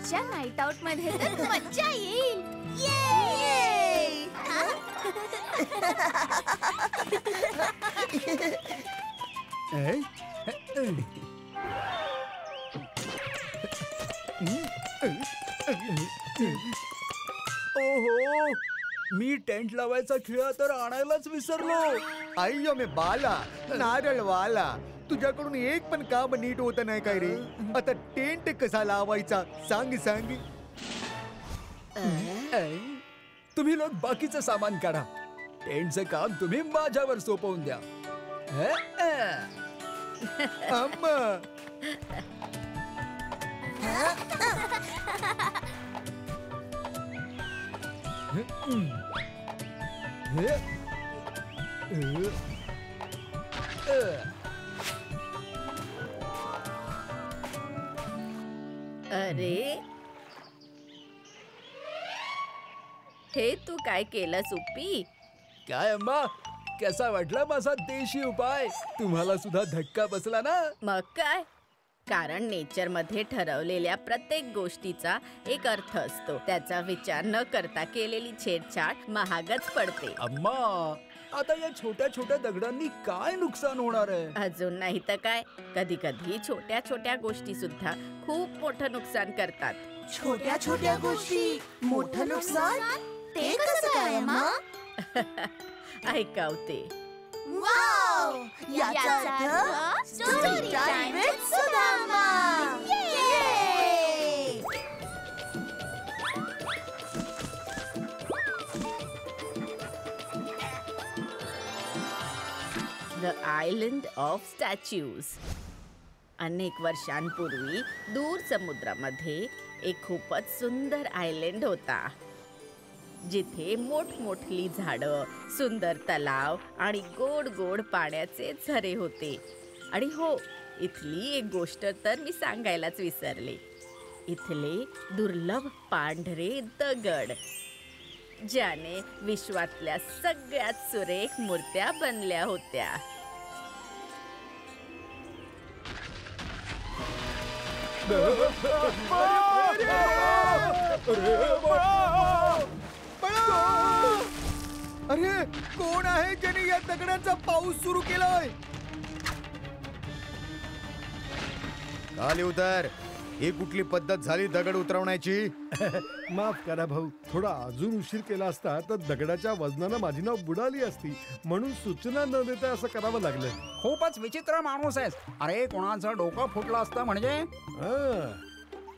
आजच्या night out मध्ये तर मज्जा येईल. ओहो, मी टेंट लावायचा खिळा तर आणायलाच विसरलो. अय्यो मी बाला नारळवाला, तुझ्याकडून एक पण काम नीट होत नाही काय रे? आता टेंट कसा लावायचा सांग सांग. तुम्ही लोक बाकीचं सामान काढा. टेंटचं काम तुम्ही माझ्यावर सोपवून द्या. अम्मा अरे, हे तू काय केलंस उप्पी? काय अम्मा, कसा वाटला माझा देशी उपाय? तुम्हाला सुद्धा धक्का बसला ना? मग काय, कारण नेचर मध्ये ठरवलेल्या प्रत्येक गोष्टीचा एक अर्थ असतो. त्याचा विचार न करता केलेली छेडछाड महागच पडते. अम्मा, आता या छोट्या छोट्या दगडांनी काय नुकसान होणार आहे? अजून नाही तर काय, कधी कधी छोट्या छोट्या गोष्टी सुद्धा खूप मोठं नुकसान करतात. छोट्या छोट्या गोष्टी मोठं नुकसान, ते कसं काय अम्मा? ऐकावते. वाव, याचा अर्थ story time with Sudama. The island of statues. अनेक वर्षांपूर्वी दूर समुद्रामध्ये एक खूपच सुंदर आयलंड होता, जिथे मोठमोठली झाडं, सुंदर तलाव आणि गोड गोड पाण्याचे झरे होते. आणि हो, इथली एक गोष्ट तर मी सांगायलाच विसरले. इथले दुर्लभ पांढरे दगड, ज्याने विश्वातल्या सगळ्यात सुरेख मूर्त्या बनल्या होत्या. अरे, कोण आहे ज्याने या दगडांचा पाऊस सुरू केलाय? खाली उतर. ही कुठली पद्धत झाली दगड उतरवण्याची? माफ करा भाऊ, थोडा अजून उशीर केला असता तर दगडाच्या वजनानं माझी नाव बुडाली असती, म्हणून सूचना न देता असं करावं लागलं. खूपच विचित्र माणूस आहेस. अरे, कोणाचं डोकं फुटलं असतं म्हणजे?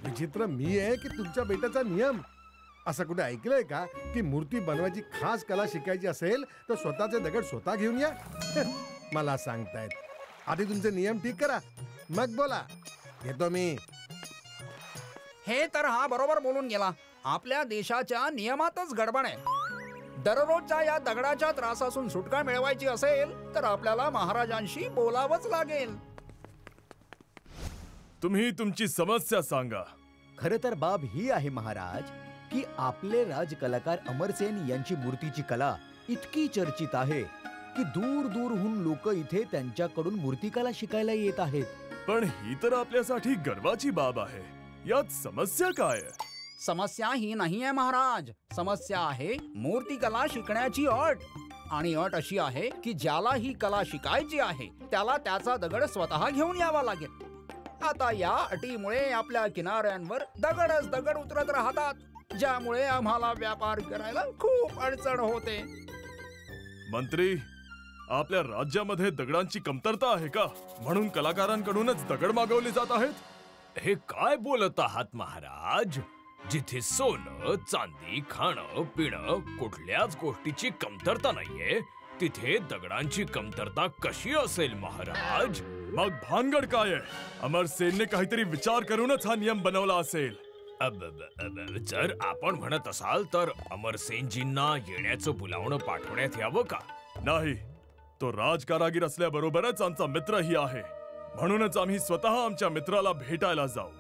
विचित्र मी आहे की तुमच्या बेटाचा नियम? असं कुठे ऐकलंय का की मूर्ती बनवायची खास कला शिकायची असेल तर स्वतःचे दगड स्वतः घेऊन या? मला सांगतायत, आधी तुमचे नियम ठीक करा, मग बोला. येतो मी. हे तर हा बरोबर बोलून गेला. आपल्या देशाच्या नियमातच गडबड आहे. दररोजच्या या दगडाच्या त्रासातून सुटका मिळवायची असेल तर आपल्याला महाराजांशी बोलावंच लागेल. तुम्ही तुमची समस्या सांगा. खरं तर बाब ही आहे महाराज की आपले राजकलाकार अमरसेन यांची मूर्तीची कला इतकी चर्चित आहे की दूर दूरहून लोक इथे त्यांच्याकडून मूर्तिकला शिकायला येत आहेत. पण ही तर आपल्यासाठी गर्वाची बाब आहे. यात समस्या काय आहे? समस्या ही नाहीये महाराज. समस्या आहे मूर्तिकला शिकण्याची अट. आणि अट अशी आहे की ज्याला ही कला शिकायची आहे त्याला त्याचा दगड स्वतः घेऊन यावा लागेल. आता या अटीमुळे आपल्या किनाऱ्यांवर दगडच दगड उतरत राहतात, ज्यामुळे आम्हाला व्यापार करायला खूप अडचण होते. मंत्री, आपल्या राज्यामध्ये दगडांची कमतरता आहे का? म्हणून कलाकारांकडूनच दगड मागवले जात आहेत? हे काय बोलत आहात महाराज? जिथे सोनं, चांदी, खाणं पिणं कुठल्याच गोष्टीची कमतरता नाहीये, तिथे दगडांची कमतरता कशी असेल महाराज? मग भानगड काय आहे? अमरसेनने काहीतरी विचार करूनच हा नियम बनवला असेल. जर आपण म्हणत असाल तर अमरसेनजींना येण्याचं बोलावणं पाठवण्यात यावं का? नाही, तो राजकारागीर असल्याबरोबरच आमचा मित्रही आहे. म्हणूनच आम्ही स्वतः आमच्या मित्राला भेटायला जाऊ.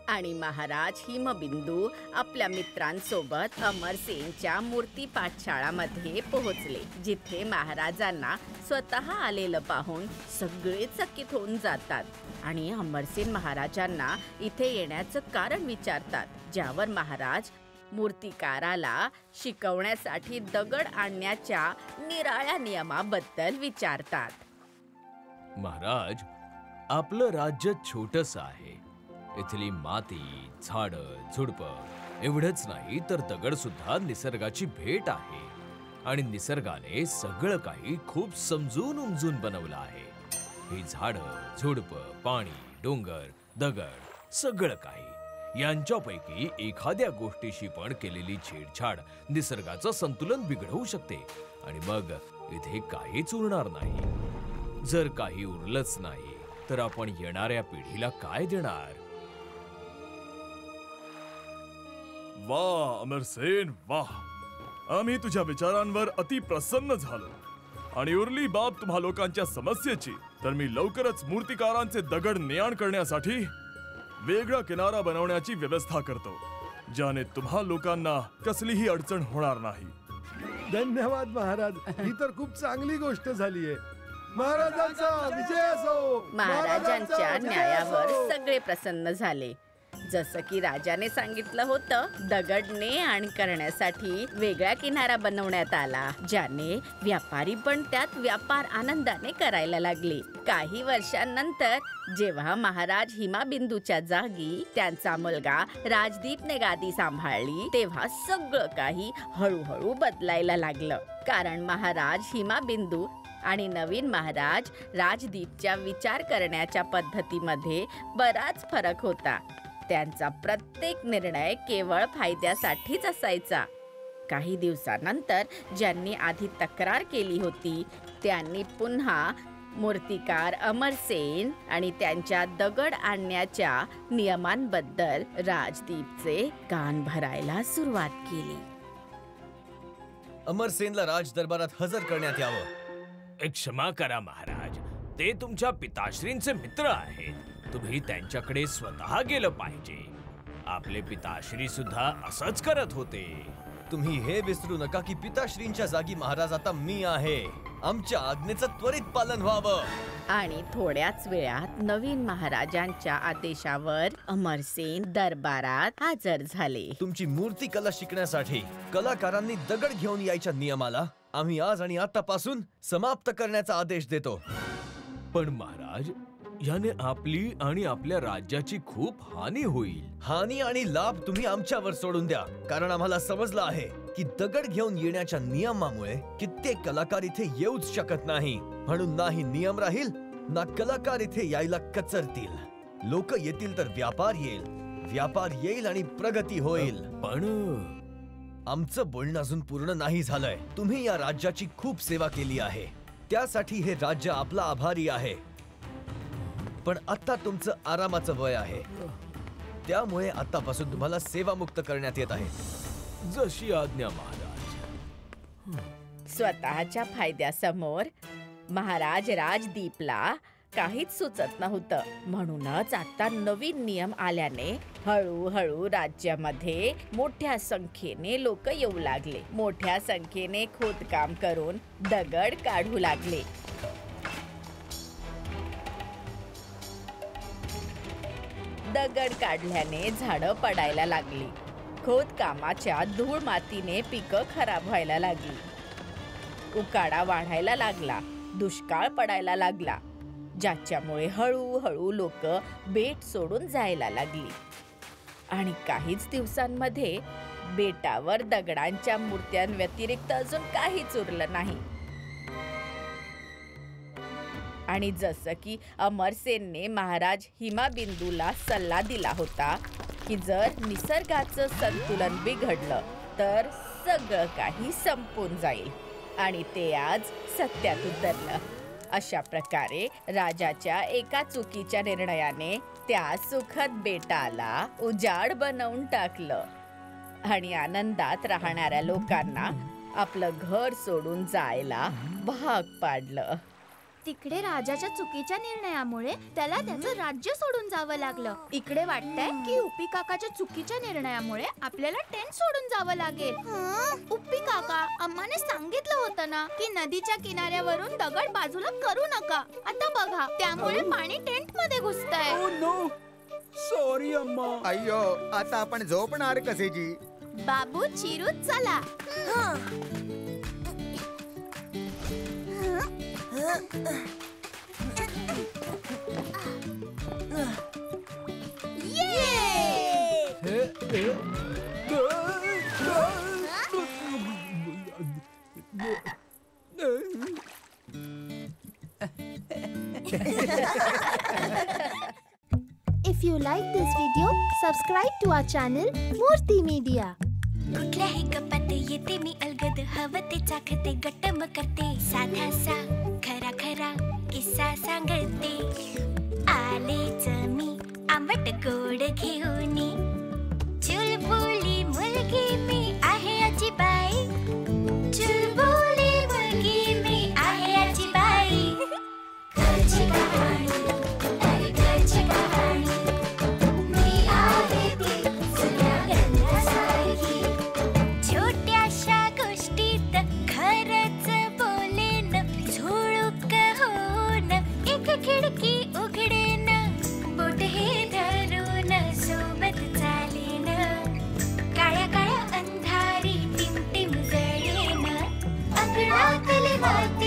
आणि महाराज हिमबिंदू आपल्या मित्रांसोबत अमरसेनच्या मूर्ती पाठशाळामध्ये पोहोचले, जिथे महाराजांना स्वतः आलेलं पाहून सगळे चकित होऊन जातात. आणि अमरसेन महाराजांना इथे येण्याचं कारण विचारतात, ज्यावर महाराज मूर्तिकाराला शिकवण्यासाठी दगड आणण्याच्या निराळ्या नियमाबद्दल विचारतात. महाराज, आपलं राज्य छोटस आहे. इथली माती, झाड, झुडप एवढंच नाही तर दगड सुद्धा निसर्गाची भेट आहे. आणि निसर्गाने सगळं काही खूप समजून उमजून बनवलं आहे. ही झाडं, झुडप, पाणी, डोंगर, दगड सगळं काही यांच्यापैकी एखाद्या गोष्टीशी पण केलेली छेडछाड निसर्गाचं संतुलन बिघडवू शकते. आणि मग इथे काहीच उरणार नाही. जर काही उरलंच नाही तर आपण येणाऱ्या पिढीला काय देणार? वाह अमरसेन वाह, आम्ही तुझ्या विचारांवर अति प्रसन्न झालो. आणि उरली बाब तुम्हा लोकांच्या समस्येची, तर मी लवकरच मूर्तिकारांचे दगड नेआण करण्यासाठी वेगळा किनारा बनवण्याची व्यवस्था करतो, ज्याने तुम्हा लोकांना कसलीही अडचण होणार नाही. धन्यवाद महाराज, ही तर खूप चांगली गोष्ट झालीये. महाराजांचा विजय असो. महाराजांच्या विजय न्यायावर असो. सगळे प्रसन्न झाले. जसं की राजाने सांगितलं होतं, दगड ने-आण करण्यासाठी वेगळा किनारा बनवण्यात आला, ज्याने व्यापारी पण त्यात व्यापार आनंदाने करायला लागले. काही वर्षांनंतर जेव्हा महाराज हिमाबिंदूच्या जागी त्यांचा मुलगा राजदीपने गादी सांभाळली, तेव्हा सगळं काही हळूहळू बदलायला लागलं. कारण महाराज हिमाबिंदू आणि नवीन महाराज राजदीपच्या विचार करण्याच्या पद्धतीमध्ये बराच फरक होता. त्यांचा प्रत्येक निर्णय केवळ फायद्यासाठीच असायचा. काही दिवसानंतर ज्यांनी आधी तक्रार केली होती त्यांनी पुन्हा मूर्तिकार अमरसेन आणि त्यांच्या दगड आणण्याच्या नियमांबद्दल राजदीपचे कान भरायला सुरुवात केली. अमरसेनला राज दरबारात हजर करण्यात यावं. क्षमा करा महाराज, ते तुमच्या पिताश्रींचे मित्र आहेत. तुम्ही त्यांच्याकडे स्वतः गेलं पाहिजे. आपले पिताश्री सुद्धा असंच करत होते. तुम्ही हे विसरू नका की पिताश्रींच्या जागी महाराज आता मी आहे. आमच्या आज्ञेचं त्वरित पालन व्हावं. आणि थोड्याच वेळात नवीन महाराजांच्या आदेशावर अमरसेन दरबारात हजर झाले. तुमची मूर्तिकला शिकण्यासाठी कलाकारांनी दगड घेऊन यायच्या नियमाला आम्ही आज आणि आतापासून समाप्त करण्याचा आदेश देतो. पण महाराज, याने आपली आणि आपल्या राज्याची खूप हानी होईल. हानी आणि लाभ तुम्ही आमच्यावर सोडून द्या, कारण आम्हाला समजलं आहे की दगड घेऊन येण्याच्या नियमामुळे कित्येक कलाकार इथे येऊच शकत नाही. म्हणून नाही नियम राहील ना कलाकार इथे यायला कचरतील. लोक येतील तर व्यापार येईल, व्यापार येईल आणि प्रगती होईल. पण आमचं बोलणं अजून पूर्ण नाही झालंय. तुम्ही या राज्याची खूप सेवा केली आहे, त्यासाठी हे राज्य आपला आभारी आहे. पण आता तुमचं आरामाचं वय आहे, त्यामुळे आतापासून तुम्हाला सेवामुक्त करण्यात येत आहे. जशी आज्ञा महाराज. स्वतःच्या फायद्यासमोर महाराज राजदीपला काहीच सुचत नव्हतं. म्हणूनच आता नवीन नियम आल्याने हळूहळू राज्यामध्ये मोठ्या संख्येने लोक येऊ लागले. मोठ्या संख्येने खोदकाम करून दगड काढू लागले. दगड काढल्याने झाडं पडायला लागली. खोदकामाच्या धूळ मातीने पिकं खराब व्हायला लागली. उकाडा वाढायला लागला. दुष्काळ पडायला लागला, ज्याच्यामुळे हळूहळू लोक बेट सोडून जायला लागली. आणि काहीच दिवसांमध्ये बेटावर दगडांच्या मूर्त्यांव्यतिरिक्त अजून काहीच उरलं नाही. आणि जसं की अमरसेनने महाराज हिमाबिंदूला सल्ला दिला होता की जर निसर्गाचं संतुलन बिघडलं तर सगळं काही संपून जाईल, आणि ते आज सत्यात उतरलं. अशा प्रकारे राजाच्या एका चुकीच्या निर्णयाने त्या सुखद बेटाला उजाड बनवून टाकलं आणि आनंदात राहणाऱ्या लोकांना आपलं घर सोडून जायला भाग पाडलं. तिकडे राजाच्या चुकीच्या निर्णयामुळे त्याला त्याचं राज्य सोडून जावं लागलं. इकडे वाटतंय की उप्पी काकाच्या चुकीच्या निर्णयामुळे आपल्याला टेंट सोडून जावं लागेल. उप्पी काका, अम्माने सांगितलं होतं ना की नदीच्या किनाऱ्यावरून दगड बाजूला करू नका. आता बघा, त्यामुळे पाणी टेंट मध्ये घुसतंय. Oh no! सॉरी अम्मा. अय्यो, आता आपण झोपणार कसे जी? बाबू चिरू चला. If you like this video, subscribe to our channel Murthy Media. कुठल्याही गप्पात येते मी अलगद, हवं ते चाखते, गट्टम करते, साधा सा खरा खरा किस्सा सांगते. आलेच मी आंबट गोड घेऊनी, चुलबुली मुलगी मी आहे आजी बाई. चुलबुली मुलगी मी आहे आजी बाई. घरची कहाणी, अरे घरची कहाणी, मी आहे ती जुन्या गंधासारखी. छोट्याशा गोष्टीत खरंच बोलेन, झुळूक होऊन एक खिडकी उघडेन, बोट हे धरून सोबत चालेन. काळ्या काळ्या अंधारी टिमटिम जळेन, अंगणातले वातावरण